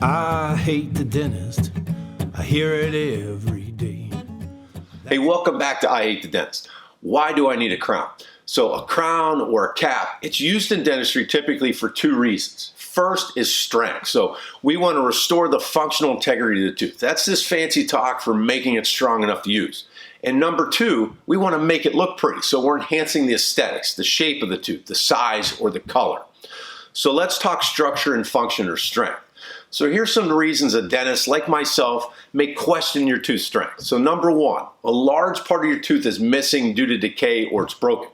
I hate the dentist. I hear it every day. Hey, welcome back to I Hate the Dentist. Why do I need a crown? So a crown or a cap, it's used in dentistry typically for two reasons. First is strength. So we want to restore the functional integrity of the tooth. That's this fancy talk for making it strong enough to use. And number two, we want to make it look pretty. So we're enhancing the aesthetics, the shape of the tooth, the size, or the color. So let's talk structure and function or strength. So here's some reasons a dentist like myself may question your tooth strength. So number one, a large part of your tooth is missing due to decay or it's broken.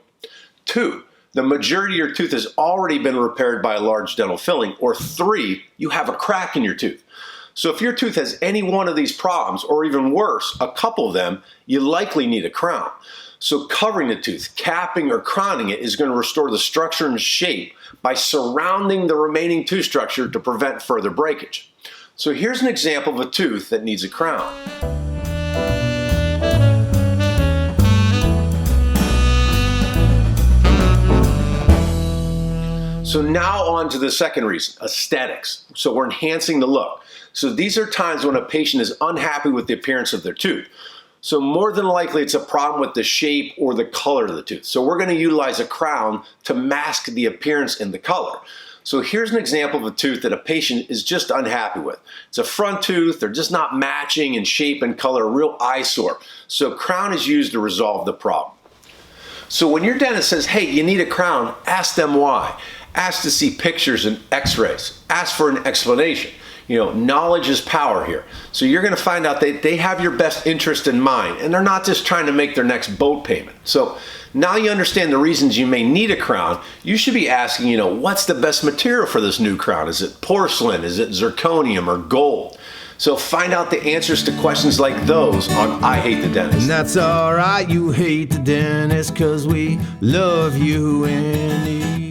Two, the majority of your tooth has already been repaired by a large dental filling. Or three, you have a crack in your tooth. So if your tooth has any one of these problems, or even worse, a couple of them, you likely need a crown. So covering the tooth, capping or crowning it is going to restore the structure and shape by surrounding the remaining tooth structure to prevent further breakage. So here's an example of a tooth that needs a crown. So now on to the second reason, aesthetics. So we're enhancing the look. So these are times when a patient is unhappy with the appearance of their tooth. So more than likely it's a problem with the shape or the color of the tooth. So we're going to utilize a crown to mask the appearance and the color. So here's an example of a tooth that a patient is just unhappy with. It's a front tooth, they're just not matching in shape and color, a real eyesore. So crown is used to resolve the problem. So when your dentist says, hey, you need a crown, ask them why. Ask to see pictures and x-rays. Ask for an explanation. Knowledge is power here. So you're going to find out that they have your best interest in mind and they're not just trying to make their next boat payment. So now you understand the reasons you may need a crown. You should be asking, what's the best material for this new crown? Is it porcelain? Is it zirconium or gold? So find out the answers to questions like those on I Hate the Dentist. And that's alright, you hate the dentist, 'cause we love you anyway.